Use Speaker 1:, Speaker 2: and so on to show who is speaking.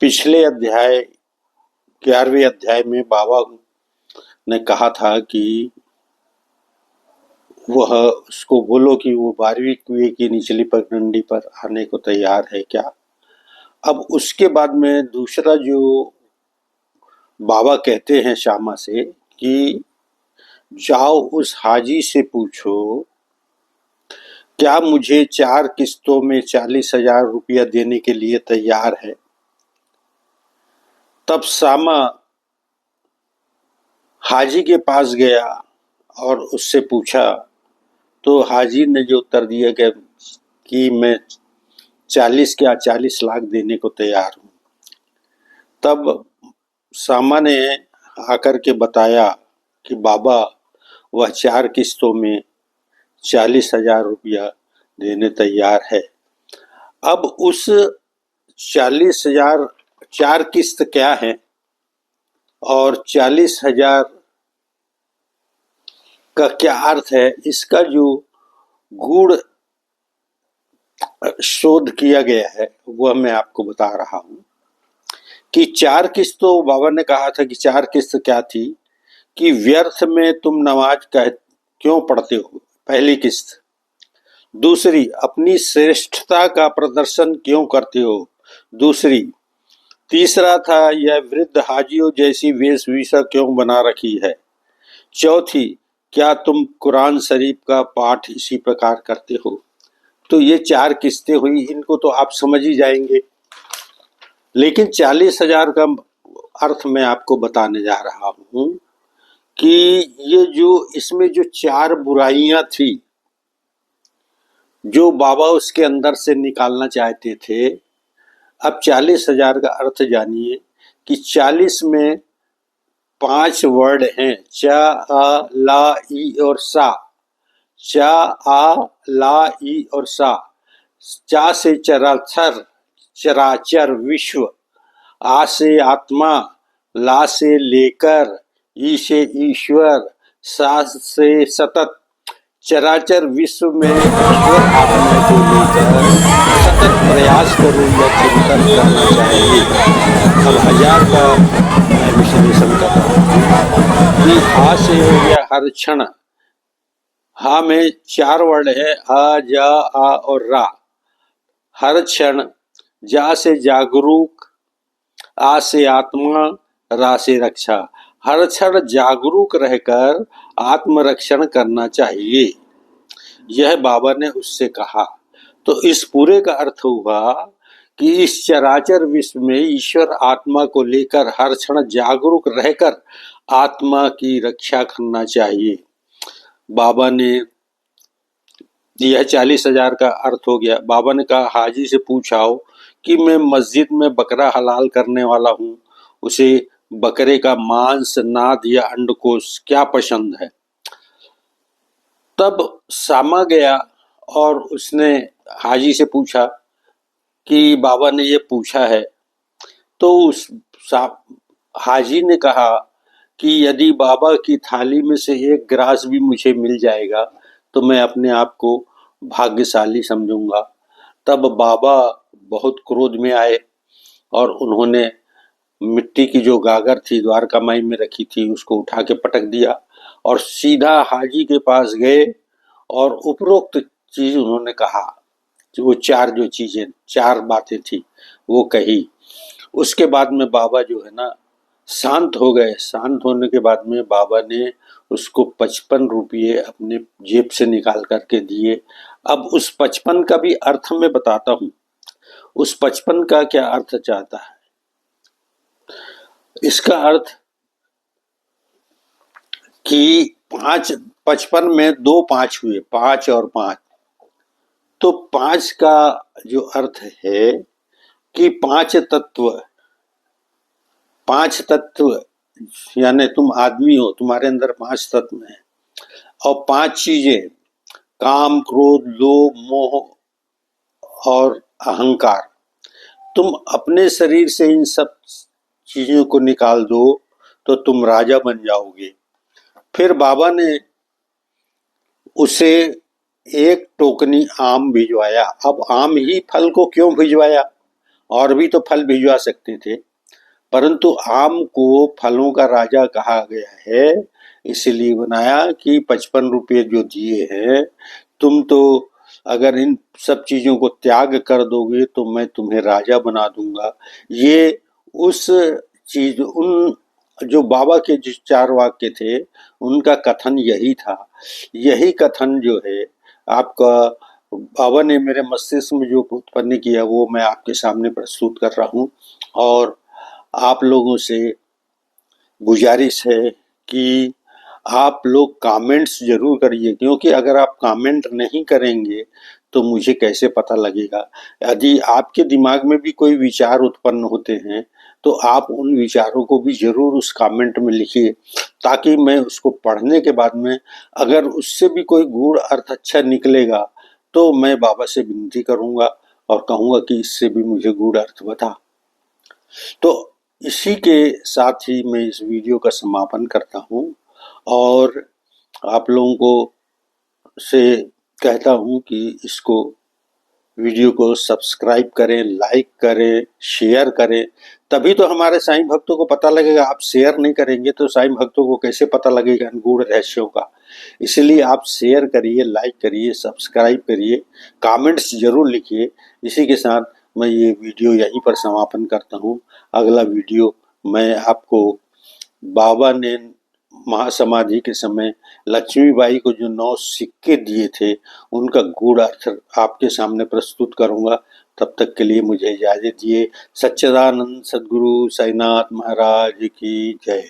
Speaker 1: पिछले अध्याय 11वें अध्याय में बाबा ने कहा था कि वह उसको बोलो कि वो 12वीं कुएं की निचली पगडंडी पर आने को तैयार है क्या। अब उसके बाद में दूसरा जो बाबा कहते हैं श्यामा से कि जाओ उस हाजी से पूछो क्या मुझे 4 किस्तों में 40,000 रुपया देने के लिए तैयार है। तब श्यामा हाजी के पास गया और उससे पूछा तो हाजी ने जो उत्तर दिया कि मैं 40 लाख देने को तैयार हूँ। तब श्यामा ने आकर के बताया कि बाबा वह 4 किस्तों में 40,000 रुपया देने तैयार है। अब उस 40,000 4 किस्त क्या है और 40,000 का क्या अर्थ है, इसका जो गूढ़ शोध किया गया है वह मैं आपको बता रहा हूं कि 4 किस्त तो बाबा ने कहा था कि 4 किस्त क्या थी कि व्यर्थ में तुम नमाज क्यों पढ़ते हो, पहली किस्त। दूसरी, अपनी श्रेष्ठता का प्रदर्शन क्यों करते हो, दूसरी। तीसरा था यह वृद्ध हाजियों जैसी वेशभूषा क्यों बना रखी है। चौथी, क्या तुम कुरान शरीफ का पाठ इसी प्रकार करते हो। तो ये 4 किस्तें हुई, इनको तो आप समझ ही जाएंगे। लेकिन 40,000 का अर्थ मैं आपको बताने जा रहा हूं कि ये जो इसमें जो 4 बुराइयां थी जो बाबा उसके अंदर से निकालना चाहते थे। अब 40,000 का अर्थ जानिए कि 40 में 5 वर्ड हैं, चा आ ला ई और सा। चा आ ला ई और सा। चा से चराचर, चराचर विश्व। आ से आत्मा, ला से लेकर, ई से ईश्वर, सा से सतत। चराचर विश्व में ईश्वर आत्मा को लेकर सतत प्रयास करूं या चिंतन करना चाहिए। अब 1000 का मैं विश्लेषण कर रहा हूँ कि हा से हो गया हर क्षण। हा में 4 वर्ड है, आ जा आ और रा। हर क्षण। जा से जागरूक, आ से आत्मा, रा से रक्षा। हर क्षण जागरूक रहकर आत्मरक्षण करना चाहिए, यह बाबा ने उससे कहा। तो इस पूरे का अर्थ हुआ कि इस चराचर विश्व में ईश्वर आत्मा को लेकर हर क्षण जागरूक रहकर आत्मा की रक्षा करना चाहिए। बाबा ने यह 40,000 का अर्थ हो गया। बाबा ने कहा हाजी से पूछाओ कि मैं मस्जिद में बकरा हलाल करने वाला हूँ, उसे बकरे का मांस, नाद या अंडकोश क्या पसंद है। तब श्यामा गया और उसने हाजी से पूछा कि बाबा ने ये पूछा है। तो उस हाजी ने कहा कि यदि बाबा की थाली में से एक ग्रास भी मुझे मिल जाएगा तो मैं अपने आप को भाग्यशाली समझूंगा। तब बाबा बहुत क्रोध में आए और उन्होंने मिट्टी की जो गागर थी द्वारका माई में रखी थी उसको उठा के पटक दिया और सीधा हाजी के पास गए और उपरोक्त चीज उन्होंने कहा। वो 4 जो चीजें 4 बातें थी वो कही। उसके बाद में बाबा जो है ना शांत हो गए। शांत होने के बाद में बाबा ने उसको 55 रुपये अपने जेब से निकाल करके दिए। अब उस 55 का भी अर्थ मैं बताता हूँ। उस 55 का क्या अर्थ चाहता है। इसका अर्थ कि 55 में 2 5 हुए, 5 और 5। तो 5 का जो अर्थ है कि 5 तत्व, 5 तत्व यानी तुम आदमी हो, तुम्हारे अंदर 5 तत्व हैं और 5 चीजें काम, क्रोध, लोभ, मोह और अहंकार। तुम अपने शरीर से इन सब चीजों को निकाल दो तो तुम राजा बन जाओगे। फिर बाबा ने उसे 1 टोकनी आम भिजवाया। अब आम ही फल को क्यों भिजवाया, और भी तो फल भिजवा सकते थे, परंतु आम को फलों का राजा कहा गया है, इसलिए बनाया कि 55 रुपये जो दिए हैं, तुम तो अगर इन सब चीजों को त्याग कर दोगे तो मैं तुम्हें राजा बना दूंगा। ये उस चीज उन जो बाबा के जो 4 वाक्य थे, उनका कथन यही था। यही कथन जो है आपका बाबा ने मेरे मस्तिष्क में जो उत्पन्न किया, वो मैं आपके सामने प्रस्तुत कर रहा हूँ। और आप लोगों से गुजारिश है कि आप लोग कमेंट्स जरूर करिए, क्योंकि अगर आप कमेंट नहीं करेंगे तो मुझे कैसे पता लगेगा। यदि आपके दिमाग में भी कोई विचार उत्पन्न होते हैं तो आप उन विचारों को भी जरूर उस कमेंट में लिखिए, ताकि मैं उसको पढ़ने के बाद में अगर उससे भी कोई गूढ़ अर्थ अच्छा निकलेगा तो मैं बाबा से विनती करूंगा और कहूंगा कि इससे भी मुझे गूढ़ अर्थ बता। तो इसी के साथ ही मैं इस वीडियो का समापन करता हूँ और आप लोगों को से कहता हूँ कि इसको वीडियो को सब्सक्राइब करें, लाइक करें, शेयर करें, तभी तो हमारे साईं भक्तों को पता लगेगा। आप शेयर नहीं करेंगे तो साईं भक्तों को कैसे पता लगेगा इन गूढ़ रहस्यों का। इसलिए आप शेयर करिए, लाइक करिए, सब्सक्राइब करिए, कमेंट्स जरूर लिखिए। इसी के साथ मैं ये वीडियो यहीं पर समापन करता हूँ। अगला वीडियो मैं आपको बाबा ने महासमाधि के समय लक्ष्मीबाई को जो 9 सिक्के दिए थे, उनका गूढ़ अर्थ आपके सामने प्रस्तुत करूंगा। तब तक के लिए मुझे इजाजत दिए। सच्चिदानंद सद्गुरु साईनाथ महाराज की जय।